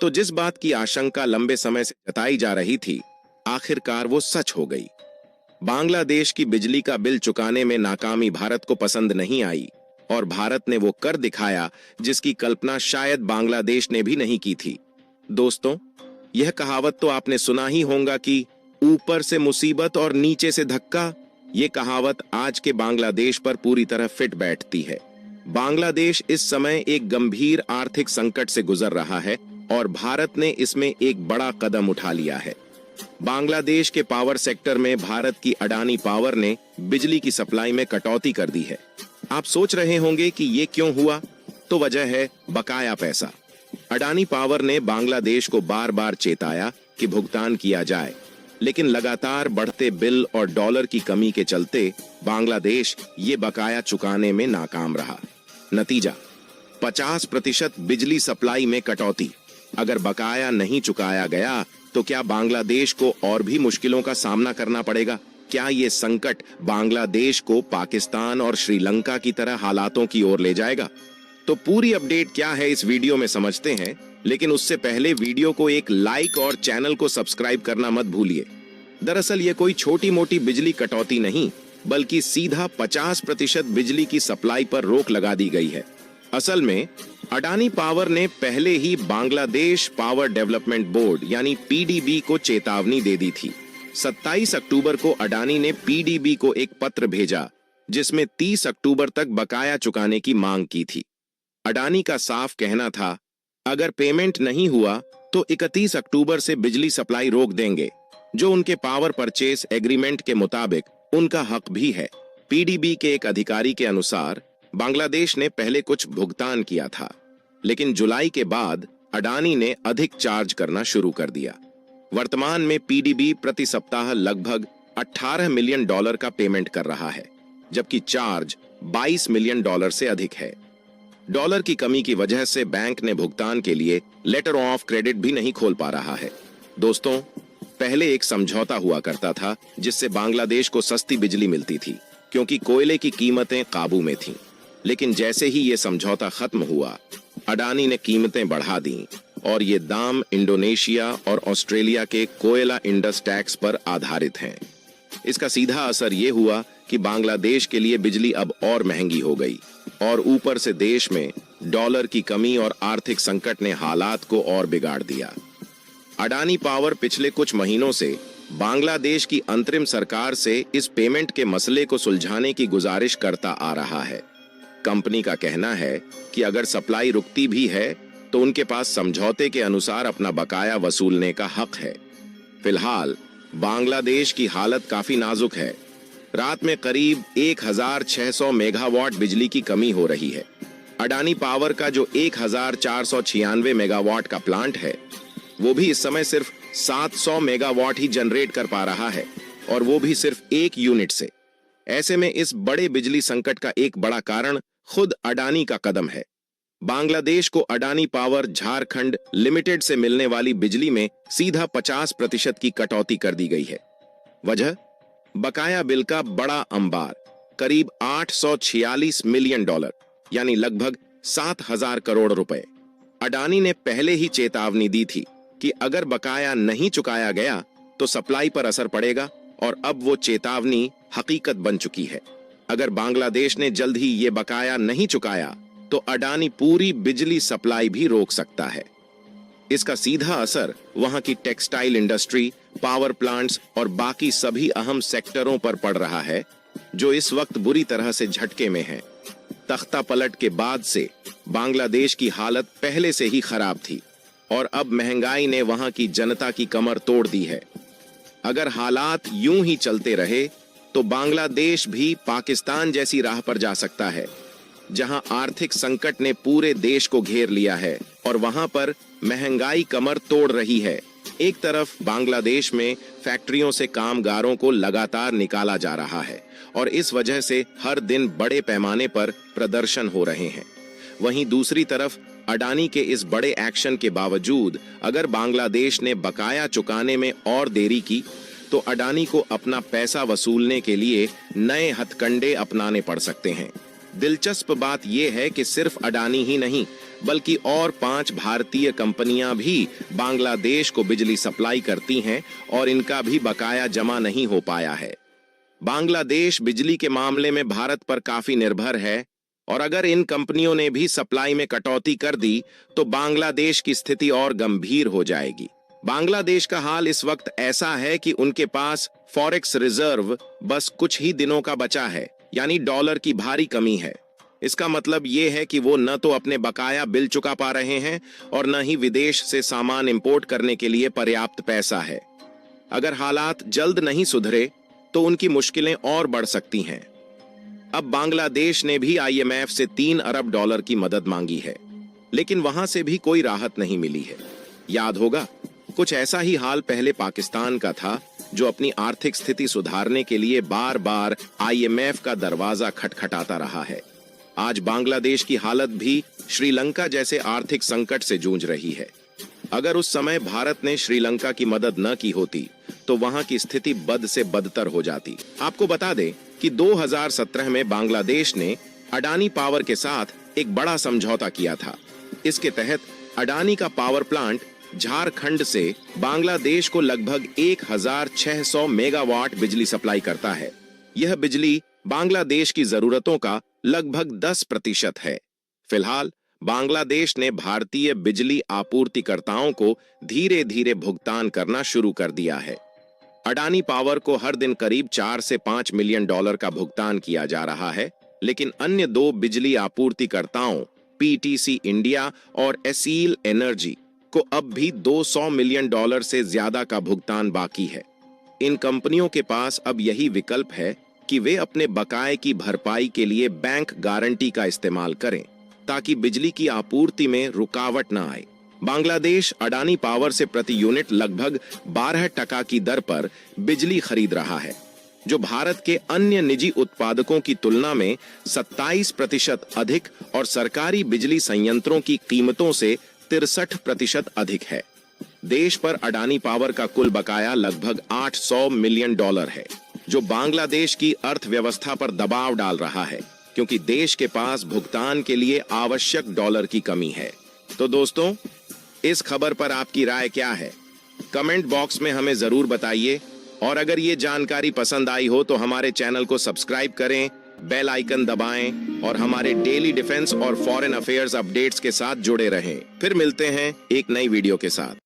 तो जिस बात की आशंका लंबे समय से जताई जा रही थी, आखिरकार वो सच हो गई। बांग्लादेश की बिजली का बिल चुकाने में नाकामी भारत को पसंद नहीं आई और भारत ने वो कर दिखाया जिसकी कल्पना शायद बांग्लादेश ने भी नहीं की थी। दोस्तों, यह कहावत तो आपने सुना ही होगा कि ऊपर से मुसीबत और नीचे से धक्का। ये कहावत आज के बांग्लादेश पर पूरी तरह फिट बैठती है। बांग्लादेश इस समय एक गंभीर आर्थिक संकट से गुजर रहा है और भारत ने इसमें एक बड़ा कदम उठा लिया है। बांग्लादेश के पावर सेक्टर में भारत की अडानी पावर ने बिजली की सप्लाई में कटौती कर दी है। आप सोच रहे होंगे कि ये क्यों हुआ? तो वजह है बकाया पैसा। अडानी पावर ने बांग्लादेश को बार बार चेताया कि भुगतान किया जाए, लेकिन लगातार बढ़ते बिल और डॉलर की कमी के चलते बांग्लादेश ये बकाया चुकाने में नाकाम रहा। नतीजा 50% बिजली सप्लाई में कटौती। अगर बकाया नहीं चुकाया गया तो क्या बांग्लादेश को और भी मुश्किलों का सामना करना पड़ेगा? क्या ये संकट बांग्लादेश को पाकिस्तान और श्रीलंका की तरह हालातों की ओर ले जाएगा? तो पूरी अपडेट क्या है इस वीडियो में समझते हैं, लेकिन उससे पहले वीडियो को एक लाइक और चैनल को सब्सक्राइब करना मत भूलिए। दरअसल ये कोई छोटी मोटी बिजली कटौती नहीं, बल्कि सीधा 50% बिजली की सप्लाई पर रोक लगा दी गई है। असल में अडानी पावर ने पहले ही बांग्लादेश पावर डेवलपमेंट बोर्ड यानी पीडीबी को चेतावनी दे दी थी। 27 अक्टूबर को अडानी ने पीडीबी को एक पत्र भेजा जिसमें 30 अक्टूबर तक बकाया चुकाने की मांग की थी। अडानी का साफ कहना था, अगर पेमेंट नहीं हुआ तो 31 अक्टूबर से बिजली सप्लाई रोक देंगे, जो उनके पावर परचेस एग्रीमेंट के मुताबिक उनका हक भी है। पीडीबी के एक अधिकारी के अनुसार बांग्लादेश ने पहले कुछ भुगतान किया था, लेकिन जुलाई के बाद अडानी ने अधिक चार्ज करना शुरू कर दिया। वर्तमान में पीडीबी प्रति सप्ताह लगभग $18 मिलियन का पेमेंट कर रहा है, जबकि चार्ज $22 मिलियन से अधिक है। डॉलर की कमी की वजह से बैंक ने भुगतान के लिए लेटर ऑफ क्रेडिट भी नहीं खोल पा रहा है। दोस्तों, पहले एक समझौता हुआ करता था जिससे बांग्लादेश को सस्ती बिजली मिलती थी, क्योंकि कोयले की कीमतें काबू में थीं। लेकिन जैसे ही ये समझौता खत्म हुआ, अडानी ने कीमतें बढ़ा दी और ये दाम इंडोनेशिया और ऑस्ट्रेलिया के कोयला इंडस टैक्स पर आधारित हैं। इसका सीधा असर ये हुआ कि बांग्लादेश के लिए बिजली अब और महंगी हो गई और ऊपर से देश में डॉलर की कमी और आर्थिक संकट ने हालात को और बिगाड़ दिया। अडानी पावर पिछले कुछ महीनों से बांग्लादेश की अंतरिम सरकार से इस पेमेंट के मसले को सुलझाने की गुजारिश करता आ रहा है। कंपनी का कहना है कि अगर सप्लाई रुकती भी है तो उनके पास समझौते के अनुसार अपना बकाया वसूलने का हक है। फिलहाल बांग्लादेश की हालत काफी नाजुक है। रात में करीब 1600 मेगावाट बिजली की कमी हो रही है। अडानी पावर का जो 1496 मेगावाट का प्लांट है, वो भी इस समय सिर्फ 700 मेगावाट ही जनरेट कर पा रहा है, और वो भी सिर्फ एक यूनिट से। ऐसे में इस बड़े बिजली संकट का एक बड़ा कारण खुद अडानी का कदम है। बांग्लादेश को अडानी पावर झारखंड लिमिटेड से मिलने वाली बिजली में सीधा 50% की कटौती कर दी गई है। वजह, बकाया बिल का बड़ा अंबार, करीब $846 मिलियन यानी लगभग 7,000 करोड़ रुपए। अडानी ने पहले ही चेतावनी दी थी कि अगर बकाया नहीं चुकाया गया तो सप्लाई पर असर पड़ेगा, और अब वो चेतावनी हकीकत बन चुकी है। अगर बांग्लादेश ने जल्द ही ये बकाया नहीं चुकाया तो अडानी पूरी बिजली सप्लाई भी रोक सकता है। इसका सीधा असर वहां की टेक्सटाइल इंडस्ट्री, पावर प्लांट्स और बाकी सभी अहम सेक्टरों पर पड़ रहा है, जो इस वक्त बुरी तरह से झटके में हैं। तख्ता पलट के बाद से बांग्लादेश की हालत पहले से ही खराब थी और अब महंगाई ने वहां की जनता की कमर तोड़ दी है। अगर हालात यूं ही चलते रहे तो बांग्लादेश भी पाकिस्तान जैसी राह पर जा सकता है, जहां आर्थिक संकट ने पूरे देश को घेर लिया है और वहां पर महंगाई कमर तोड़ रही है। एक तरफ बांग्लादेश में फैक्ट्रियों से कामगारों को लगातार निकाला जा रहा है और इस वजह से हर दिन बड़े पैमाने पर प्रदर्शन हो रहे हैं। वहीं दूसरी तरफ अडानी के इस बड़े एक्शन के बावजूद अगर बांग्लादेश ने बकाया चुकाने में और देरी की तो अडानी को अपना पैसा वसूलने के लिए नए हथकंडे अपनाने पड़ सकते हैं। दिलचस्प बात यह है कि सिर्फ अडानी ही नहीं, बल्कि और 5 भारतीय कंपनियां भी बांग्लादेश को बिजली सप्लाई करती हैं और इनका भी बकाया जमा नहीं हो पाया है। बांग्लादेश बिजली के मामले में भारत पर काफी निर्भर है और अगर इन कंपनियों ने भी सप्लाई में कटौती कर दी तो बांग्लादेश की स्थिति और गंभीर हो जाएगी। बांग्लादेश का हाल इस वक्त ऐसा है कि उनके पास फॉरेक्स रिजर्व बस कुछ ही दिनों का बचा है, यानी डॉलर की भारी कमी है। इसका मतलब ये है कि वो न तो अपने बकाया बिल चुका पा रहे हैं और न ही विदेश से सामान इंपोर्ट करने के लिए पर्याप्त पैसा है। अगर हालात जल्द नहीं सुधरे तो उनकी मुश्किलें और बढ़ सकती हैं। अब बांग्लादेश ने भी IMF से 3 अरब डॉलर की मदद मांगी है, लेकिन वहां से भी कोई राहत नहीं मिली है। याद होगा, कुछ ऐसा ही हाल पहले पाकिस्तान का था, जो अपनी आर्थिक स्थिति सुधारने के लिए बार बार IMF का दरवाजा खटखटाता रहा है। आज बांग्लादेश की हालत भी श्रीलंका जैसे आर्थिक संकट से जूझ रही है। अगर उस समय भारत ने श्रीलंका की मदद न की होती तो वहां की स्थिति बद से बदतर हो जाती। आपको बता दें कि 2017 में बांग्लादेश ने अडानी पावर के साथ एक बड़ा समझौता किया था। इसके तहत अडानी का पावर प्लांट झारखंड से बांग्लादेश को लगभग 1600 मेगावाट बिजली सप्लाई करता है। यह बिजली बांग्लादेश की जरूरतों का लगभग 10% है। फिलहाल बांग्लादेश ने भारतीय बिजली आपूर्तिकर्ताओं को धीरे धीरे भुगतान करना शुरू कर दिया है। अडानी पावर को हर दिन करीब 4 से 5 मिलियन डॉलर का भुगतान किया जा रहा है, लेकिन अन्य 2 बिजली आपूर्तिकर्ताओं PTC इंडिया और एसील एनर्जी को अब भी 200 मिलियन डॉलर से ज्यादा का भुगतान बाकी है। इन कंपनियों के पास अब यही विकल्प है कि वे अपने बकाये की भरपाई के लिए बैंक गारंटी का इस्तेमाल करें, ताकि बिजली की आपूर्ति में रुकावट न आए। बांग्लादेश अडानी पावर से प्रति यूनिट लगभग 12% की दर पर बिजली खरीद रहा है, जो भारत के अन्य निजी उत्पादकों की तुलना में 27% अधिक और सरकारी बिजली संयंत्रों की कीमतों से 63% अधिक है। देश पर अडानी पावर का कुल बकाया लगभग 800 मिलियन डॉलर है, जो बांग्लादेश की अर्थव्यवस्था पर दबाव डाल रहा है, क्योंकि देश के पास भुगतान के लिए आवश्यक डॉलर की कमी है। तो दोस्तों, इस खबर पर आपकी राय क्या है? कमेंट बॉक्स में हमें जरूर बताइए और अगर ये जानकारी पसंद आई हो तो हमारे चैनल को सब्सक्राइब करें, बेल आइकन दबाएं और हमारे डेली डिफेंस और फॉरेन अफेयर्स अपडेट्स के साथ जुड़े रहें। फिर मिलते हैं एक नई वीडियो के साथ।